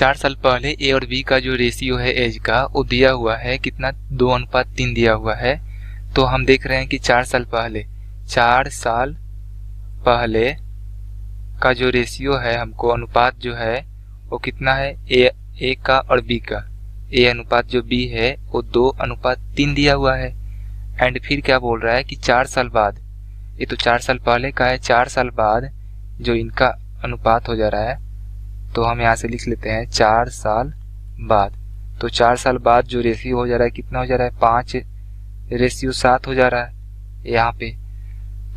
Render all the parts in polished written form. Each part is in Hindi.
4 साल पहले ए और बी का जो रेशियो है एज का वो दिया हुआ है कितना, 2:3 दिया हुआ है। तो हम देख रहे हैं कि 4 साल पहले का जो रेशियो है हमको अनुपात जो है वो कितना है, ए का और बी का। ए अनुपात जो बी है वो 2:3 दिया हुआ है। एंड फिर क्या बोल रहा है कि 4 साल बाद, ये तो 4 साल पहले का है, 4 साल बाद जो इनका अनुपात हो जा रहा है, तो हम यहाँ से लिख लेते हैं 4 साल बाद। तो 4 साल बाद जो रेशियो हो जा रहा है कितना हो जा रहा है, 5:7 हो जा रहा है यहाँ पे।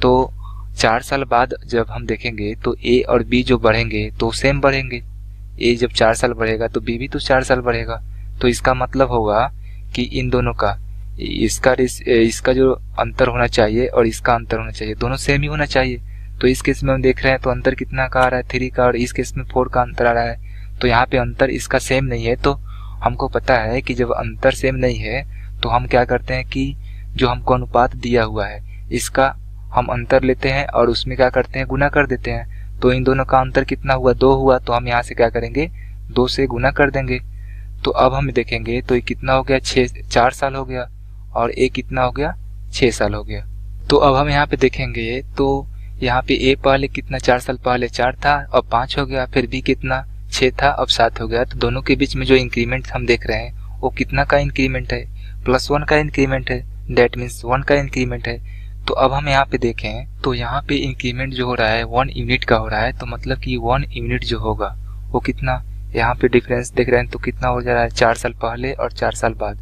तो 4 साल बाद जब हम देखेंगे तो ए और बी जो बढ़ेंगे तो सेम बढ़ेंगे। ए जब 4 साल बढ़ेगा तो बी भी तो 4 साल बढ़ेगा। तो इसका मतलब होगा कि इन दोनों का इसका जो अंतर होना चाहिए और इसका अंतर होना चाहिए, दोनों सेम ही होना चाहिए। तो इस केस में हम देख रहे हैं तो अंतर कितना का आ रहा है, 3 का, और इस केस में 4 का अंतर आ रहा है। तो यहाँ पे अंतर इसका सेम नहीं है। तो हमको पता है कि जब अंतर सेम नहीं है तो हम क्या करते हैं कि जो हमको अनुपात दिया हुआ है इसका हम अंतर लेते हैं और उसमें क्या करते हैं, गुना कर देते हैं। तो इन दोनों का अंतर कितना हुआ, 2 हुआ। तो हम यहाँ से क्या करेंगे, 2 से गुना कर देंगे। तो अब हम देखेंगे तो ये कितना हो गया, 4 साल हो गया, और ए कितना हो गया, 6 साल हो गया। तो अब हम यहाँ पे देखेंगे तो यहाँ पे ए पहले कितना, 4 साल पहले 4 था, अब 5 हो गया। फिर बी कितना, 6 था, अब 7 हो गया। तो दोनों के बीच में जो इंक्रीमेंट हम देख रहे हैं वो कितना का इंक्रीमेंट है, +1 का इंक्रीमेंट है। दैट मीन्स 1 का इंक्रीमेंट है। तो अब हम यहाँ पे देखें तो यहाँ पे इंक्रीमेंट जो हो रहा है 1 यूनिट का हो रहा है। तो मतलब कि 1 यूनिट जो होगा वो कितना, यहाँ पे डिफरेंस देख रहे हैं तो कितना हो जा रहा है, 4 साल पहले और 4 साल बाद,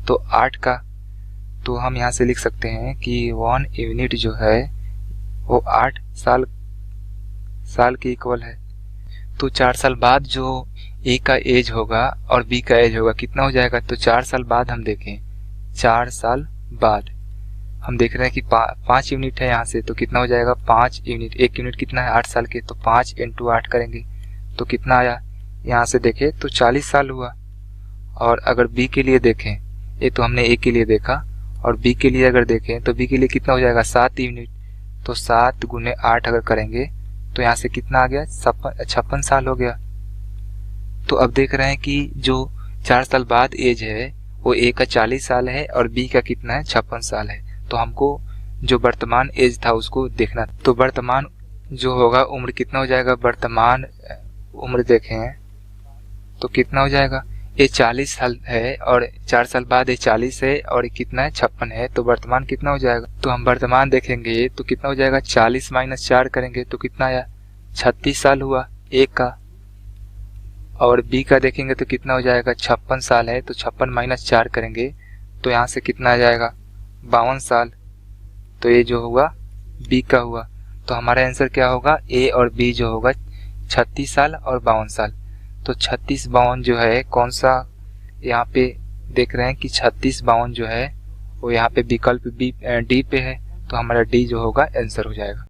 तो 8 का। तो हम यहाँ से लिख सकते हैं कि 1 यूनिट जो है वो 8 साल के इक्वल है। तो 4 साल बाद जो ए का एज होगा और बी का एज होगा कितना हो जाएगा। तो 4 साल बाद हम देखें, 4 साल बाद हम देख रहे हैं कि 5 यूनिट है यहाँ से, तो कितना हो जाएगा, 5 यूनिट। 1 यूनिट कितना है, 8 साल के, तो 5 × 8 करेंगे तो कितना आया, यहाँ से देखें तो 40 साल हुआ। और अगर बी के लिए देखें, ये तो हमने ए के लिए देखा, और बी के लिए अगर देखें तो बी के लिए कितना हो जाएगा, 7 यूनिट। तो 7 × 8 अगर करेंगे तो यहाँ से कितना आ गया, 56 साल हो गया। तो अब देख रहे हैं कि जो 4 साल बाद एज है वो ए का 40 साल है और बी का कितना है, 56 साल है। तो हमको जो वर्तमान एज था उसको देखना। तो वर्तमान जो होगा उम्र कितना हो जाएगा, वर्तमान उम्र देखें तो कितना हो जाएगा, ये 40 साल है और 4 साल बाद ये 40 है और कितना है, 56 है। तो वर्तमान कितना हो जाएगा, तो हम वर्तमान देखेंगे तो कितना हो जाएगा, 40 - 4 करेंगे तो कितना आया, 36 साल हुआ ए का। और बी का देखेंगे तो कितना हो जाएगा, 56 साल है, तो 56 - 4 करेंगे तो यहाँ से कितना आ जाएगा, 52 साल। तो ये जो होगा बी का हुआ। तो हमारा आंसर क्या होगा, ए और बी जो होगा 36 साल और 52 साल। तो 36 52 जो है कौन सा, यहाँ पे देख रहे हैं कि 36 52 जो है वो यहाँ पे विकल्प बी डी पे है। तो हमारा डी जो होगा आंसर हो जाएगा।